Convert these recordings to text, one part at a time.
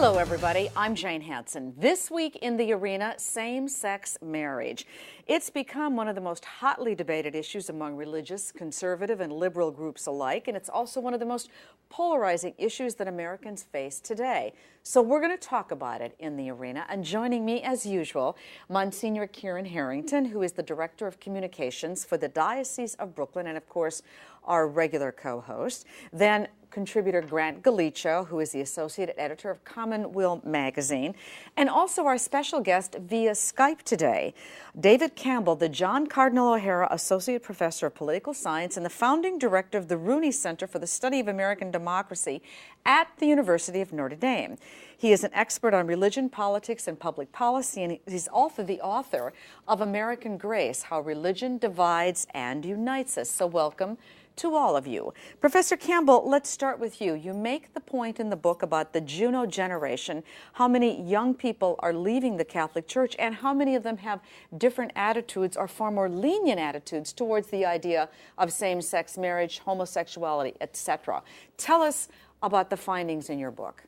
Hello, everybody. I'm Jane Hanson. This week in the arena, same-sex marriage. It's become one of the most hotly debated issues among religious, conservative, and liberal groups alike, and it's also one of the most polarizing issues that Americans face today. So we're going to talk about it in the arena, and joining me, as usual, Monsignor Kieran Harrington, who is the Director of Communications for the Diocese of Brooklyn, and of course, our regular co-host. Then contributor Grant Gallicho, who is the Associate Editor of Commonweal magazine, and also our special guest via Skype today, David Campbell, the John Cardinal O'Hara Associate Professor of Political Science and the founding director of the Rooney Center for the Study of American Democracy at the University of Notre Dame. He is an expert on religion, politics, and public policy, and he's also the author of American Grace, How Religion Divides and Unites Us. So welcome to all of you. Professor Campbell, let's start with you. You make the point in the book about the Juno generation, how many young people are leaving the Catholic Church and how many of them have different attitudes or far more lenient attitudes towards the idea of same-sex marriage, homosexuality, etc. Tell us about the findings in your book.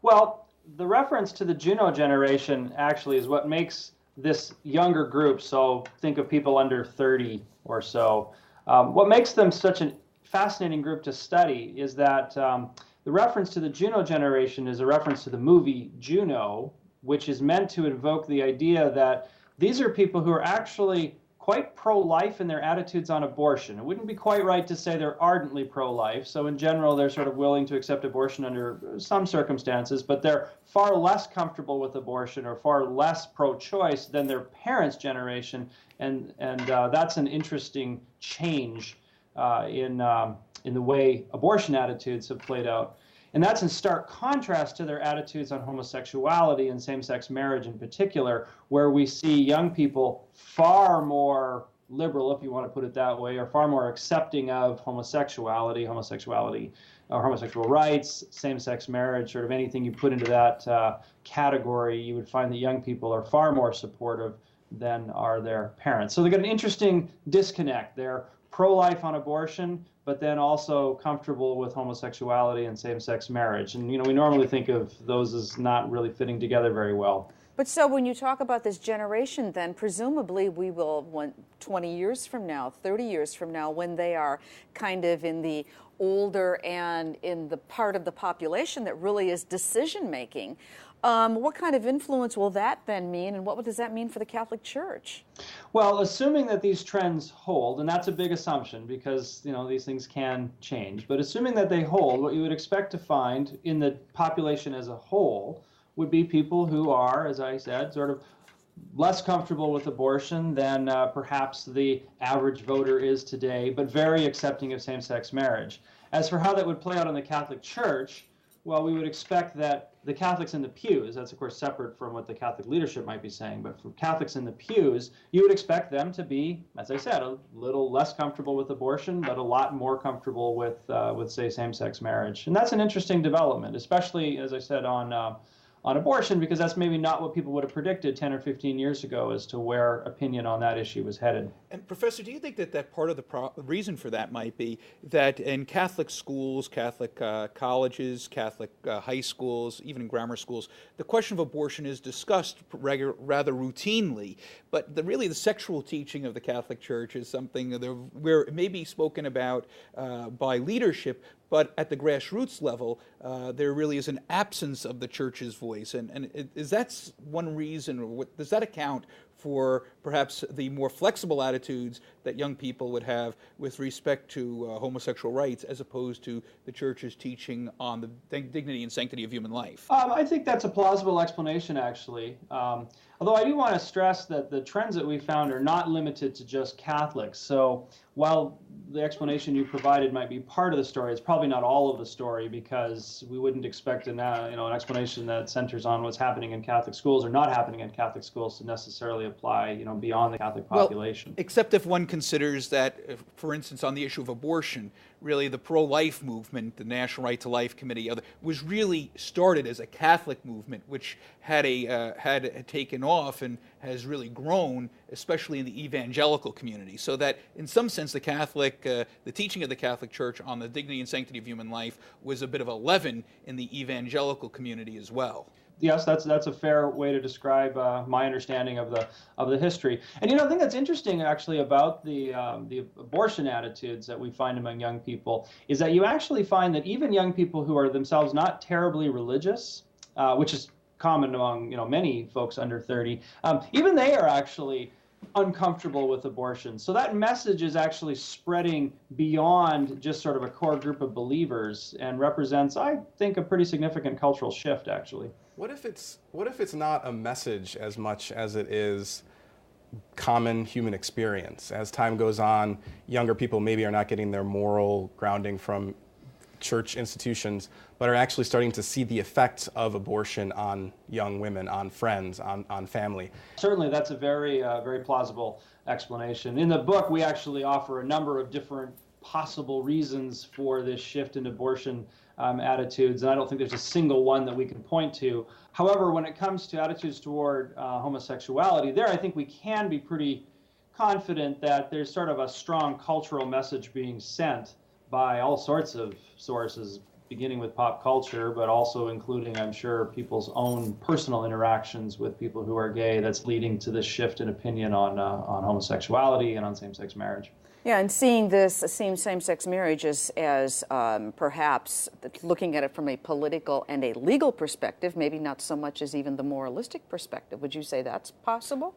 Well, the reference to the Juno generation actually is what makes this younger group, so think of people under 30 or so, what makes them such a fascinating group to study is that the reference to the Juno generation is a reference to the movie Juno, which is meant to invoke the idea that these are people who are actually quite pro-life in their attitudes on abortion. It wouldn't be quite right to say they're ardently pro-life. So in general, they're sort of willing to accept abortion under some circumstances, but they're far less comfortable with abortion or far less pro-choice than their parents' generation. And that's an interesting change in the way abortion attitudes have played out. And that's in stark contrast to their attitudes on homosexuality and same-sex marriage in particular, where we see young people far more liberal, if you want to put it that way, or far more accepting of homosexuality, or homosexual rights, same-sex marriage, sort of anything you put into that category, you would find that young people are far more supportive than are their parents. So they got an interesting disconnect. They're pro-life on abortion, but then also comfortable with homosexuality and same-sex marriage. And, we normally think of those as not really fitting together very well. But so when you talk about this generation, then presumably we will, 20 years from now, 30 years from now, when they are kind of in the older and in the part of the population that really is decision-making, what kind of influence will that then mean, and what does that mean for the Catholic Church? Well, assuming that these trends hold, and that's a big assumption because, these things can change, but assuming that they hold, what you would expect to find in the population as a whole would be people who are, as I said, sort of less comfortable with abortion than perhaps the average voter is today, but very accepting of same-sex marriage. As for how that would play out in the Catholic Church, well, we would expect that the Catholics in the pews, that's of course separate from what the Catholic leadership might be saying, but for Catholics in the pews, you would expect them to be, as I said, a little less comfortable with abortion, but a lot more comfortable with say, same-sex marriage. And that's an interesting development, especially, as I said, on abortion, because that's maybe not what people would have predicted 10 or 15 years ago as to where opinion on that issue was headed. And Professor, do you think that part of the reason for that might be that in Catholic schools, Catholic colleges, Catholic high schools, even in grammar schools, the question of abortion is discussed rather routinely, but really the sexual teaching of the Catholic Church is something where it may be spoken about by leadership, but at the grassroots level, there really is an absence of the Church's voice. And is that one reason, or does that account for perhaps the more flexible attitudes that young people would have with respect to homosexual rights as opposed to the Church's teaching on the dignity and sanctity of human life? I think that's a plausible explanation, actually. Although I do want to stress that the trends that we found are not limited to just Catholics. So while the explanation you provided might be part of the story, it's probably not all of the story, because we wouldn't expect an explanation that centers on what's happening in Catholic schools or not happening in Catholic schools to necessarily apply beyond the Catholic population. Well, except if one considers that, for instance, on the issue of abortion, really the pro-life movement, the National Right to Life Committee, was really started as a Catholic movement, which had taken off and has really grown, especially in the evangelical community. So that, in some sense, the Catholic the teaching of the Catholic Church on the dignity and sanctity of human life was a bit of a leaven in the evangelical community as well. Yes, that's a fair way to describe my understanding of the history. And I think that's interesting actually about the abortion attitudes that we find among young people is that you actually find that even young people who are themselves not terribly religious, which is common among many folks under 30, even they are actually uncomfortable with abortion. So that message is actually spreading beyond just sort of a core group of believers and represents, I think, a pretty significant cultural shift actually. What if it's not a message as much as it is common human experience? As time goes on, younger people maybe are not getting their moral grounding from church institutions, but are actually starting to see the effects of abortion on young women, on friends, on family. Certainly, that's a very plausible explanation. In the book, we actually offer a number of different possible reasons for this shift in abortion attitudes, and I don't think there's a single one that we can point to. However, when it comes to attitudes toward homosexuality, there I think we can be pretty confident that there's sort of a strong cultural message being sent by all sorts of sources, beginning with pop culture, but also including, I'm sure, people's own personal interactions with people who are gay, that's leading to this shift in opinion on homosexuality and on same-sex marriage. Yeah, and seeing same-sex marriage as perhaps looking at it from a political and a legal perspective, maybe not so much as even the moralistic perspective. Would you say that's possible?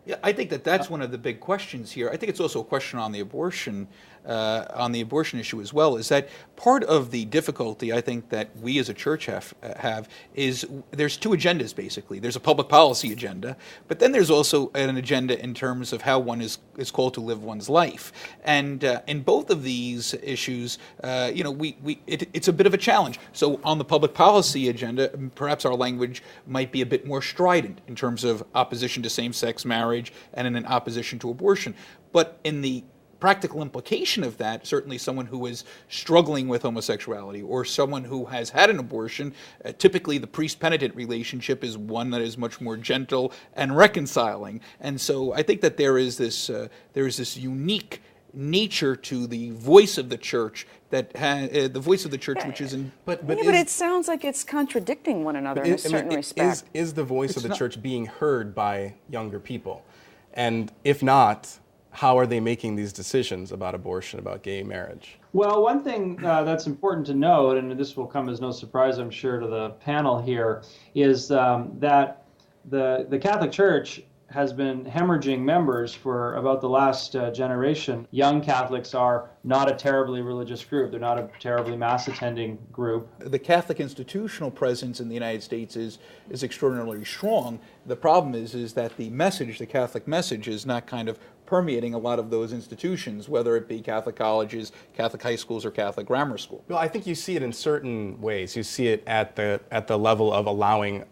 Yeah, I think that's one of the big questions here. I think it's also a question on the abortion issue as well, is that part of the difficulty I think that we as a church have is there's two agendas basically. There's a public policy agenda, but then there's also an agenda in terms of how one is called to live one's life. And in both of these issues, it's a bit of a challenge. So on the public policy agenda, perhaps our language might be a bit more strident in terms of opposition to same-sex marriage and in an opposition to abortion. But in the practical implication of that, certainly someone who is struggling with homosexuality or someone who has had an abortion, typically the priest-penitent relationship is one that is much more gentle and reconciling. And so I think that there is this unique nature to the voice of the church which is in. But it sounds like it's contradicting one another in a certain respect. Is the voice of the church being heard by younger people? And if not, how are they making these decisions about abortion, about gay marriage? Well, one thing that's important to note, and this will come as no surprise, I'm sure, to the panel here, is that the Catholic Church has been hemorrhaging members for about the last generation. Young Catholics are not a terribly religious group. They're not a terribly mass-attending group. The Catholic institutional presence in the United States is extraordinarily strong. The problem is that the Catholic message, is not kind of permeating a lot of those institutions, whether it be Catholic colleges, Catholic high schools, or Catholic grammar school. Well, I think you see it in certain ways. You see it at the level of allowing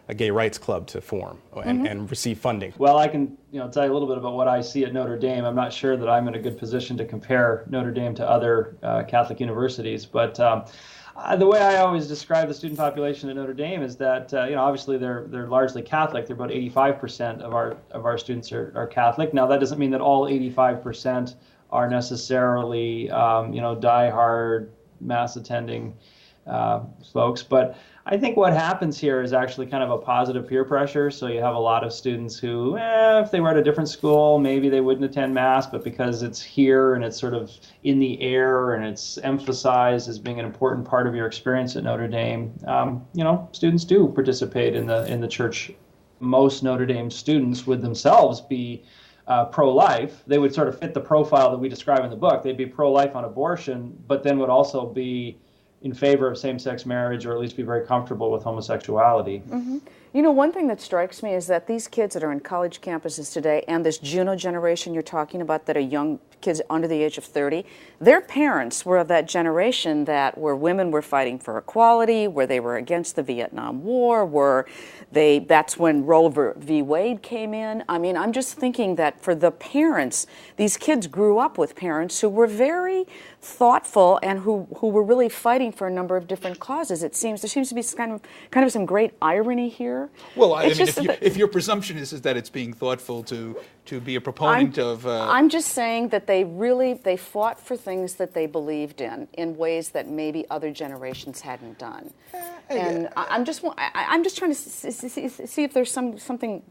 a gay rights club to form and receive funding. Well, I can tell you a little bit about what I see at Notre Dame. I'm not sure that I'm in a good position to compare Notre Dame to other Catholic universities, but the way I always describe the student population at Notre Dame is that obviously they're largely Catholic. They're about 85% of our students are Catholic. Now that doesn't mean that all 85% are necessarily diehard mass attending folks, but I think what happens here is actually kind of a positive peer pressure. So you have a lot of students who, if they were at a different school, maybe they wouldn't attend Mass, but because it's here and it's sort of in the air and it's emphasized as being an important part of your experience at Notre Dame, students do participate in the church. Most Notre Dame students would themselves be pro-life. They would sort of fit the profile that we describe in the book. They'd be pro-life on abortion, but then would also be in favor of same-sex marriage, or at least be very comfortable with homosexuality. Mm-hmm. One thing that strikes me is that these kids that are in college campuses today, and this Juno generation you're talking about that are young kids under the age of 30, their parents were of that generation where women were fighting for equality, where they were against the Vietnam War, that's when Roe v. Wade came in. I mean, I'm just thinking that for the parents, these kids grew up with parents who were very thoughtful and who were really fighting for a number of different causes. There seems to be kind of some great irony here. here. Well, I It's mean, just if your presumption is that it's being thoughtful to be a proponent of... I'm just saying that they fought for things that they believed in ways that maybe other generations hadn't done. And I'm just trying to see if there's something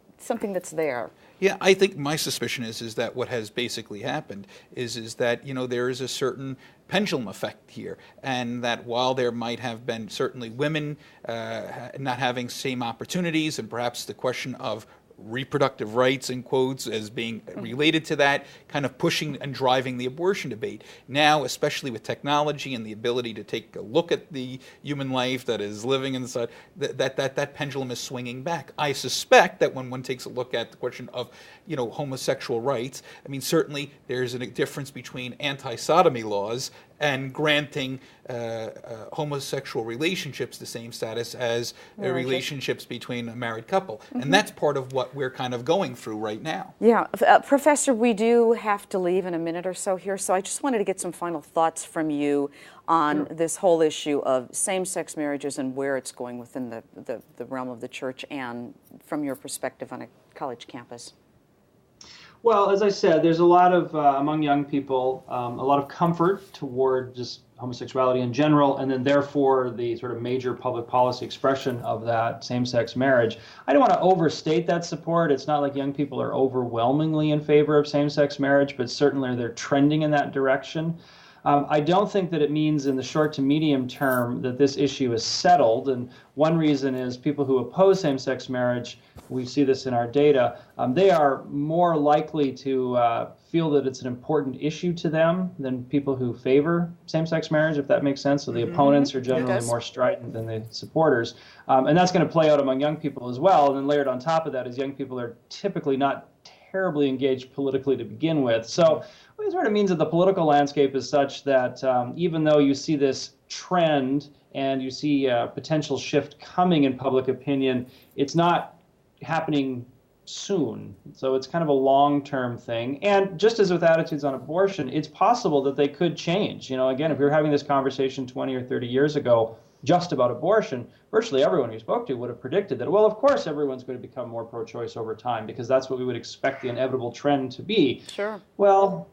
that's there. Yeah, I think my suspicion is that what has basically happened is that, there is a certain pendulum effect here, and that while there might have been certainly women not having same opportunities, and perhaps the question of reproductive rights, in quotes, as being related to that, kind of pushing and driving the abortion debate. Now, especially with technology and the ability to take a look at the human life that is living inside, that pendulum is swinging back. I suspect that when one takes a look at the question of, homosexual rights, I mean, certainly there's a difference between anti-sodomy laws and granting homosexual relationships the same status as relationships between a married couple. And that's part of what we're kind of going through right now. Yeah. Professor, we do have to leave in a minute or so here, so I just wanted to get some final thoughts from you on this whole issue of same-sex marriages and where it's going within the realm of the church, and from your perspective on a college campus. Well, as I said, there's a lot of, among young people, a lot of comfort toward just homosexuality in general, and then therefore the sort of major public policy expression of that same-sex marriage. I don't want to overstate that support. It's not like young people are overwhelmingly in favor of same-sex marriage, but certainly they're trending in that direction. I don't think that it means in the short to medium term that this issue is settled. And one reason is people who oppose same-sex marriage, we see this in our data, they are more likely to feel that it's an important issue to them than people who favor same-sex marriage, if that makes sense. So the opponents are generally more strident than the supporters. And that's going to play out among young people as well. And then layered on top of that is young people are typically not terribly engaged politically to begin with. So it sort of means that the political landscape is such that even though you see this trend and you see a potential shift coming in public opinion, it's not happening soon. So it's kind of a long-term thing. And just as with attitudes on abortion, it's possible that they could change. Again, if we were having this conversation 20 or 30 years ago just about abortion, virtually everyone you spoke to would have predicted that, well, of course, everyone's going to become more pro-choice over time because that's what we would expect the inevitable trend to be. Sure. Well,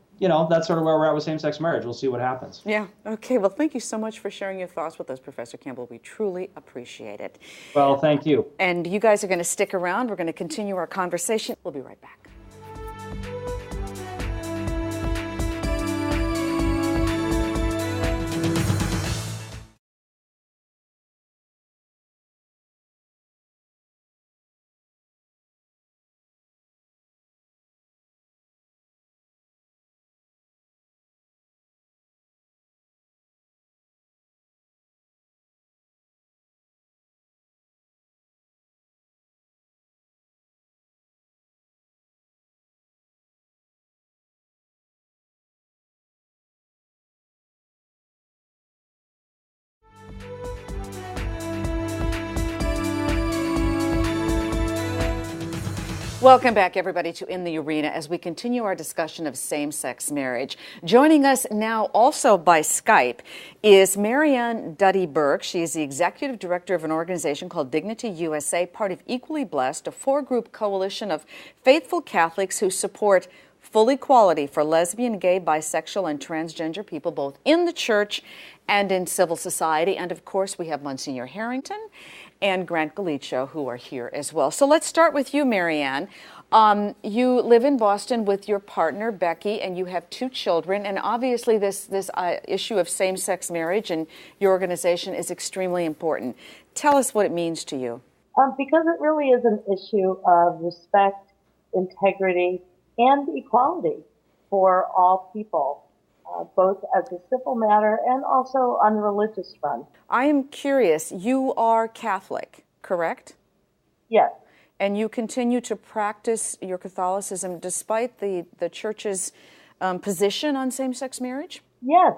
that's sort of where we're at with same-sex marriage. We'll see what happens. Yeah. Okay. Well, thank you so much for sharing your thoughts with us, Professor Campbell. We truly appreciate it. Well, thank you. And you guys are going to stick around. We're going to continue our conversation. We'll be right back. Welcome back, everybody, to In the Arena as we continue our discussion of same-sex marriage. Joining us now also by Skype is Marianne Duddy-Burke. She is the executive director of an organization called Dignity U.S.A., part of Equally Blessed, a four-group coalition of faithful Catholics who support full equality for lesbian, gay, bisexual, and transgender people, both in the church and in civil society. And, of course, we have Monsignor Harrington and Grant Gallicho, who are here as well. So let's start with you, Marianne. You live in Boston with your partner, Becky, and you have two children. And obviously this issue of same-sex marriage and your organization is extremely important. Tell us what it means to you. Because it really is an issue of respect, integrity, and equality for all people, both as a civil matter and also on the religious front. I am curious, you are Catholic, correct? Yes. And you continue to practice your Catholicism despite the Church's position on same-sex marriage? Yes.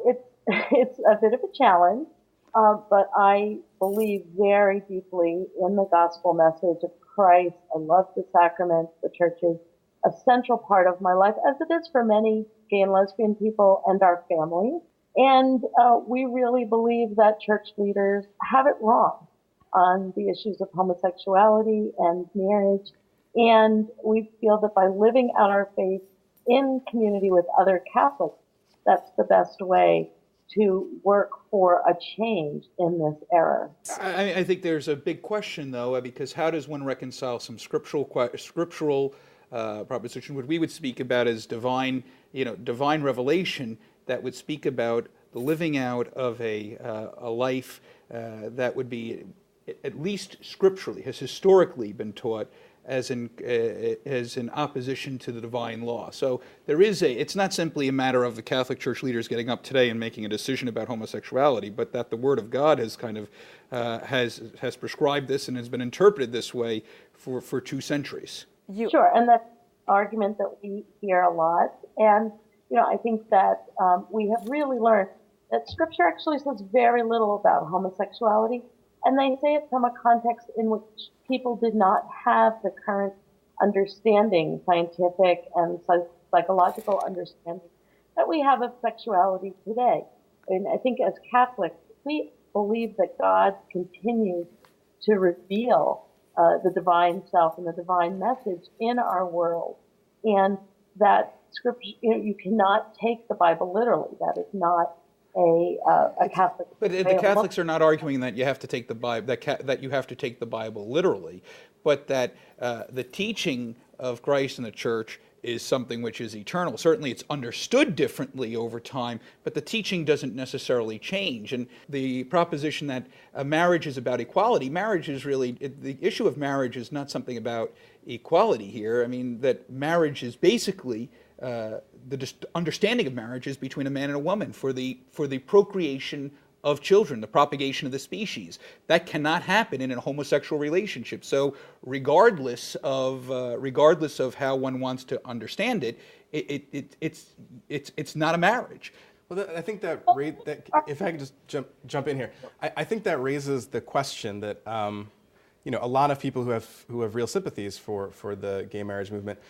It's a bit of a challenge, but I believe very deeply in the gospel message of Christ. I love the sacraments. The Church is a central part of my life, as it is for many gay and lesbian people and our families. And we really believe that church leaders have it wrong on the issues of homosexuality and marriage. And we feel that by living out our faith in community with other Catholics, that's the best way to work for a change in this era. I think there's a big question, though, because how does one reconcile some scriptural proposition, what we would speak about as divine revelation, that would speak about the living out of a life that would be, at least scripturally, has historically been taught as in opposition to the divine law. So it's not simply a matter of the Catholic Church leaders getting up today and making a decision about homosexuality, but that the Word of God has kind of has prescribed this and has been interpreted this way for 2 centuries. Sure, and that's an argument that we hear a lot. And I think that we have really learned that Scripture actually says very little about homosexuality, and they say it from a context in which people did not have the current understanding, scientific and psychological understanding that we have of sexuality today. And I think as Catholics, we believe that God continues to reveal the divine self and the divine message in our world, and that Scripture, you cannot take the Bible literally. That is not a Catholic. But the Catholics are not arguing that you have to take the Bible that you have to take the Bible literally, but that the teaching of Christ and the Church is something which is eternal. Certainly, it's understood differently over time, but the teaching doesn't necessarily change. And the proposition that marriage is about equality, marriage is really the issue of marriage is not something about equality here. I mean, that marriage is basically the understanding of marriage is between a man and a woman for the procreation of children, the propagation of the species. That cannot happen in a homosexual relationship. So, regardless of how one wants to understand it, it's not a marriage. Well, I think that if I could just jump in here, I think that raises the question that a lot of people who have real sympathies for the gay marriage movement.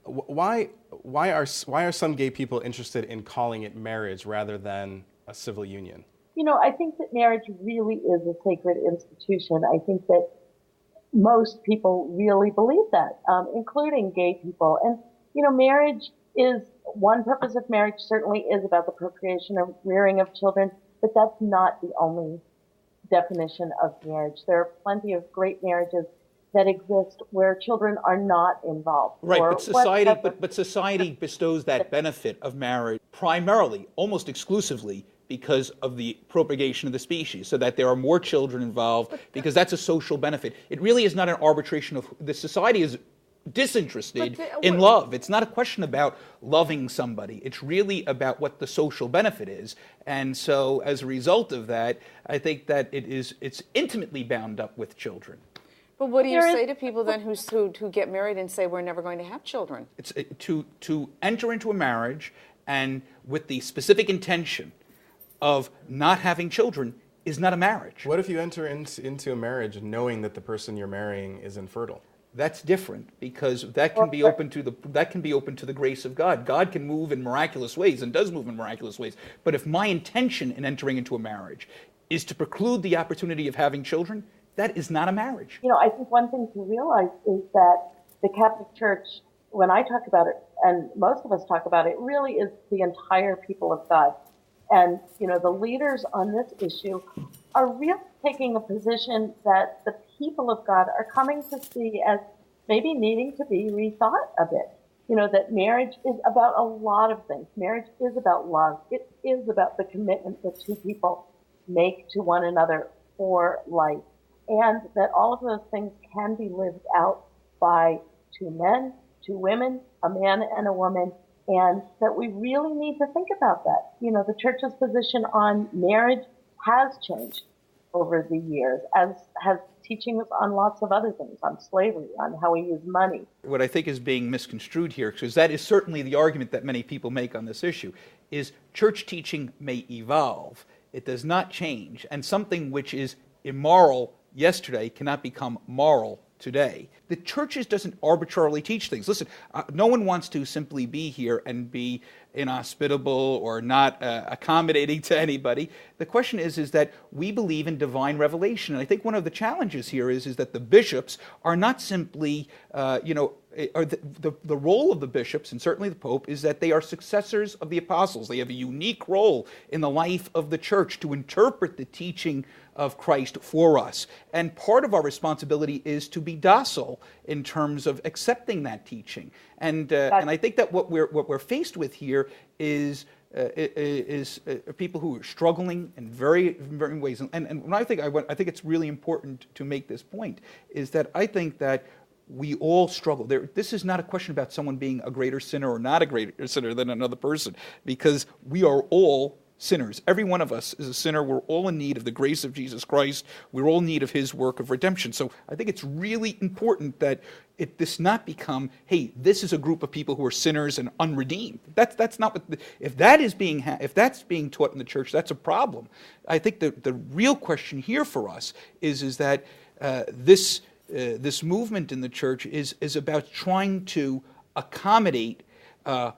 Why are some gay people interested in calling it marriage rather than a civil union? I think that marriage really is a sacred institution. I think that most people really believe that, including gay people. And, marriage is, one purpose of marriage certainly is about the procreation and rearing of children, but that's not the only definition of marriage. There are plenty of great marriages that exist where children are not involved. Right, but society bestows that benefit of marriage primarily, almost exclusively, because of the propagation of the species, so that there are more children involved, because that's a social benefit. It really is not an arbitration of, the society is disinterested in love. It's not a question about loving somebody. It's really about what the social benefit is. And so as a result of that, I think that it's intimately bound up with children. But what do you say to people then who get married and say we're never going to have children? It's to enter into a marriage and with the specific intention of not having children is not a marriage. What if you enter into a marriage knowing that the person you're marrying is infertile? That's different, because that can be open to the grace of God. God can move in miraculous ways and does move in miraculous ways. But if my intention in entering into a marriage is to preclude the opportunity of having children, that is not a marriage. I think one thing to realize is that the Catholic Church, when I talk about it, and most of us talk about it, really is the entire people of God. And, the leaders on this issue are really taking a position that the people of God are coming to see as maybe needing to be rethought a bit. That marriage is about a lot of things. Marriage is about love. It is about the commitment that two people make to one another for life. And that all of those things can be lived out by two men, two women, a man and a woman, and that we really need to think about that. The Church's position on marriage has changed over the years, as has teaching us on lots of other things, on slavery, on how we use money. What I think is being misconstrued here, because that is certainly the argument that many people make on this issue, is church teaching may evolve. It does not change, and something which is immoral yesterday cannot become moral today. The churches doesn't arbitrarily teach things. Listen, no one wants to simply be here and be inhospitable or not accommodating to anybody. The question is that we believe in divine revelation. And I think one of the challenges here is that the bishops are not simply, or the role of the bishops, and certainly the Pope, is that they are successors of the apostles. They have a unique role in the life of the church to interpret the teaching of Christ for us. And part of our responsibility is to be docile in terms of accepting that teaching. And I think that what we're faced with here is people who are struggling in very ways. And when I think it's really important to make this point is that I think that we all struggle. This is not a question about someone being a greater sinner or not a greater sinner than another person, because we are all sinners. Every one of us is a sinner. We're all in need of the grace of Jesus Christ. We're all in need of his work of redemption. So I think it's really important that this not become, hey, this is a group of people who are sinners and unredeemed. That's not what. If that's being taught in the church, that's a problem. I think the real question here for us is that this movement in the church is about trying to accommodate a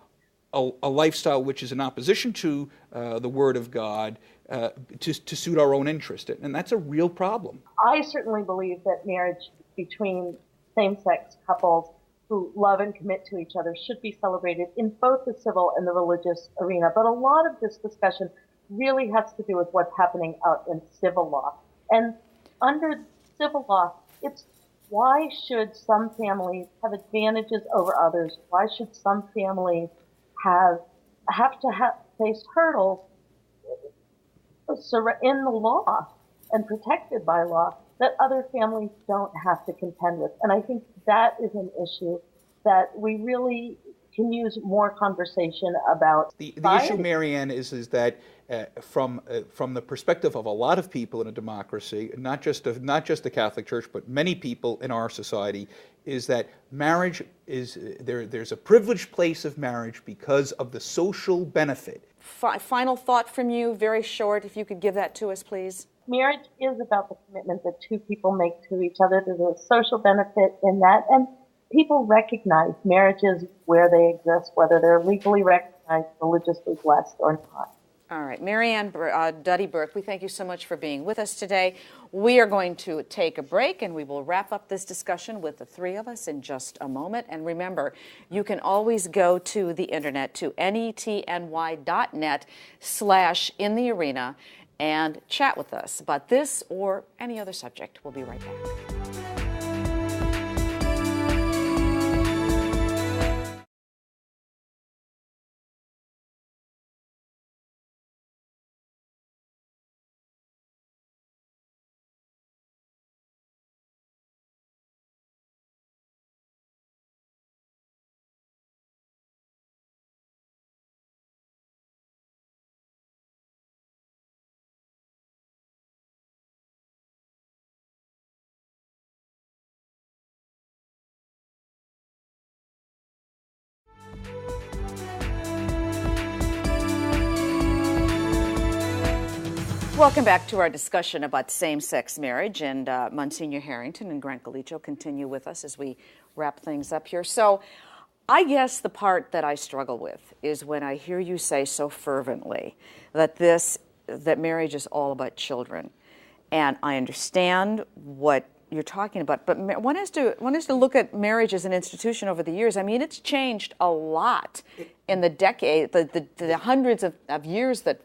lifestyle which is in opposition to the Word of God to suit our own interest. And that's a real problem. I certainly believe that marriage between same-sex couples who love and commit to each other should be celebrated in both the civil and the religious arena. But a lot of this discussion really has to do with what's happening out in civil law. And under civil law, it's why should some families have advantages over others? Why should some families have to face hurdles in the law and protected by law that other families don't have to contend with? And I think that is an issue that we really can use more conversation about. The issue, Marianne, is that from the perspective of a lot of people in a democracy, not just the Catholic Church, but many people in our society, is that marriage there's a privileged place of marriage because of the social benefit. Final thought from you, very short, if you could give that to us, please. Marriage is about the commitment that two people make to each other. There's a social benefit in that, and people recognize marriages where they exist, whether they're legally recognized, religiously blessed, or not. All right, Marianne Duddy-Burke, we thank you so much for being with us today. We are going to take a break, and we will wrap up this discussion with the three of us in just a moment. And remember, you can always go to the internet, to netny.net/inthearena, and chat with us about this or any other subject. We'll be right back. Welcome back to our discussion about same-sex marriage, and Monsignor Harrington and Grant Gallicho continue with us as we wrap things up here. So I guess the part that I struggle with is when I hear you say so fervently that marriage is all about children. And I understand what you're talking about, but one has to look at marriage as an institution over the years. I mean, it's changed a lot in the decade, the hundreds of years that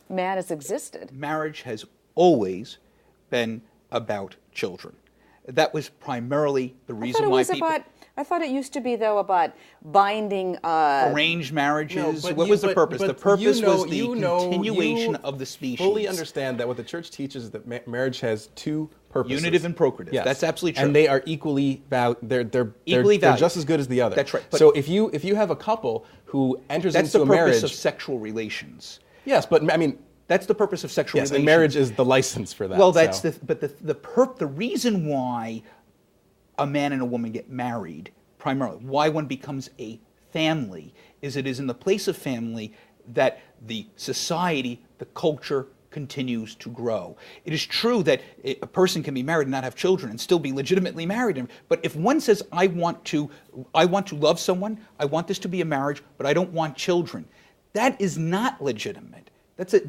man has existed. Marriage has always been about children. That was primarily the reason why people... I thought it used to be, though, about binding... arranged marriages. What was the purpose? The purpose was the continuation of the species. Fully understand that what the church teaches is that marriage has two purposes. Unitive and procreative. Yes. That's absolutely true. And they are equally valued. They're just as good as the other. That's right. So if you have a couple who enters into a marriage... That's the purpose of sexual relations. Yes, but I mean... That's the purpose of sexual relations. And marriage is the license for that. Well, the reason why a man and a woman get married, primarily, why one becomes a family, is it is in the place of family that the society, the culture, continues to grow. It is true that a person can be married and not have children and still be legitimately married. But if one says, I want to love someone, I want this to be a marriage, but I don't want children, That is not legitimate.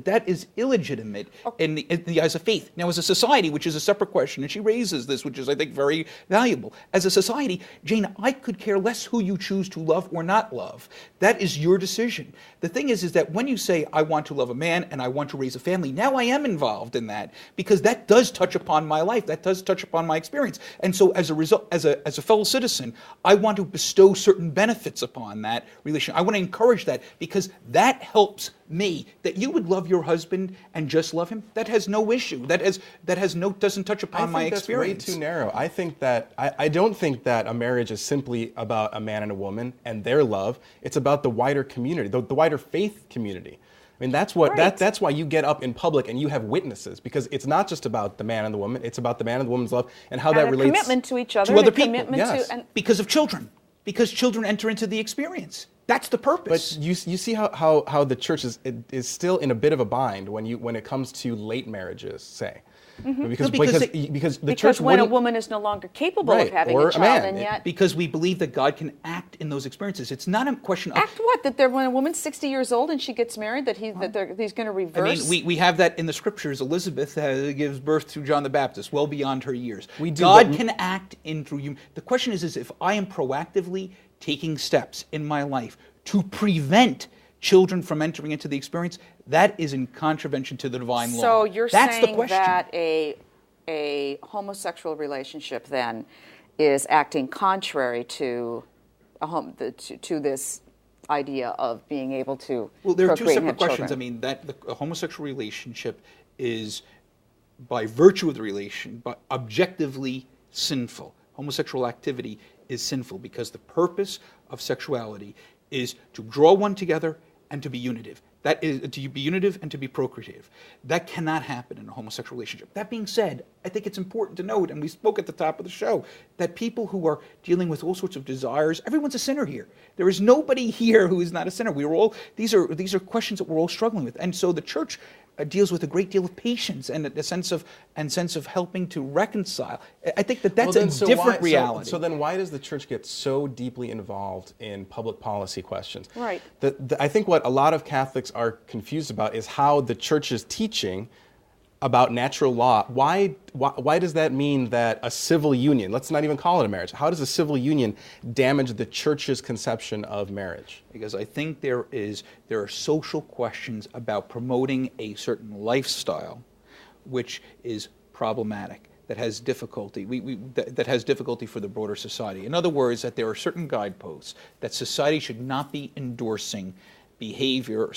That is illegitimate in the eyes of faith. Now, as a society, which is a separate question, and she raises this, which is, I think, very valuable. As a society, Jane, I could care less who you choose to love or not love. That is your decision. The thing is that when you say, I want to love a man and I want to raise a family, now I am involved in that, because that does touch upon my life. That does touch upon my experience. And so as a result, as a fellow citizen, I want to bestow certain benefits upon that relation. I want to encourage that, because that helps me. That you would love your husband and just love him, that has no issue. Doesn't touch upon my experience. That's way too narrow. I think that I don't think that a marriage is simply about a man and a woman and their love. It's about the wider community, the wider faith community. I mean, that's what that's why you get up in public and you have witnesses, because it's not just about the man and the woman. It's about the man and the woman's love and how that relates commitment to each other, to other people. Commitment yes. Because of children. Because children enter into the experience. That's the purpose. But you see how the church is still in a bit of a bind when it comes to late marriages, say. Mm-hmm. Because when a woman is no longer capable of having a child, and yet because we believe that God can act in those experiences. It's not a question of act what, that when a woman's 60 years old and she gets married, that he's going to reverse. I mean, we have that in the scriptures. Elizabeth gives birth to John the Baptist, well beyond her years. God can act in through you. The question is if I am proactively taking steps in my life to prevent children from entering into the experience, that is in contravention to the divine law. So you're That's saying the question. that a homosexual relationship then is acting contrary to this idea of being able to there are two procreate and separate have questions. children. I mean, that a homosexual relationship is, by virtue of the relation, but objectively sinful. Homosexual activity is sinful because the purpose of sexuality is to draw one together and to be unitive. That is, to be unitive and to be procreative. That cannot happen in a homosexual relationship. That being said, I think it's important to note, and we spoke at the top of the show, that people who are dealing with all sorts of desires, everyone's a sinner here. There is nobody here who is not a sinner. These are questions that we're all struggling with. And so the church deals with a great deal of patience and a sense of helping to reconcile. I think that's a different reality. So then why does the church get so deeply involved in public policy questions? Right. I think what a lot of Catholics are confused about is how the church's teaching about natural law, why does that mean that a civil union, let's not even call it a marriage, how does a civil union damage the church's conception of marriage? Because I think there are social questions about promoting a certain lifestyle which is problematic, that has difficulty, that has difficulty for the broader society. In other words, that there are certain guideposts that society should not be endorsing behavior,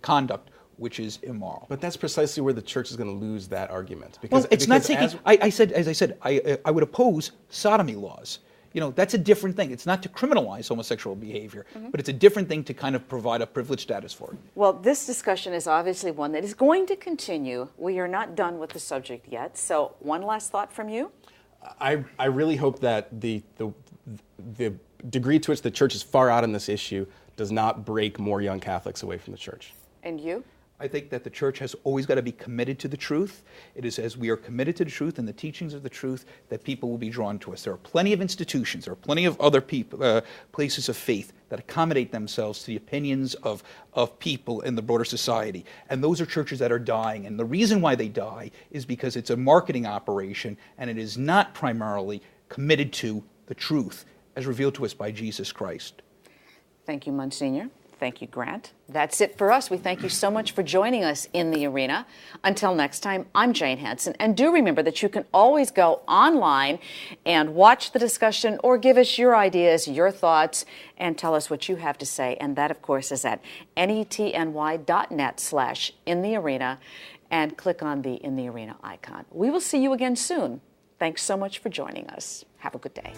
conduct, which is immoral. But that's precisely where the church is going to lose that argument. Because it's not seeking. I would oppose sodomy laws. That's a different thing. It's not to criminalize homosexual behavior, but it's a different thing to kind of provide a privileged status for it. Well, this discussion is obviously one that is going to continue. We are not done with the subject yet. So, one last thought from you? I really hope that the degree to which the church is far out on this issue does not break more young Catholics away from the church. And you? I think that the church has always got to be committed to the truth. It is as we are committed to the truth and the teachings of the truth that people will be drawn to us. There are plenty of institutions, there are plenty of other people, places of faith that accommodate themselves to the opinions of people in the broader society. And those are churches that are dying. And the reason why they die is because it's a marketing operation and it is not primarily committed to the truth as revealed to us by Jesus Christ. Thank you, Monsignor. Thank you, Grant. That's it for us. We thank you so much for joining us in the arena. Until next time, I'm Jane Hanson. And do remember that you can always go online and watch the discussion or give us your ideas, your thoughts, and tell us what you have to say. And that, of course, is at netny.net/inthearena and click on the In the Arena icon. We will see you again soon. Thanks so much for joining us. Have a good day.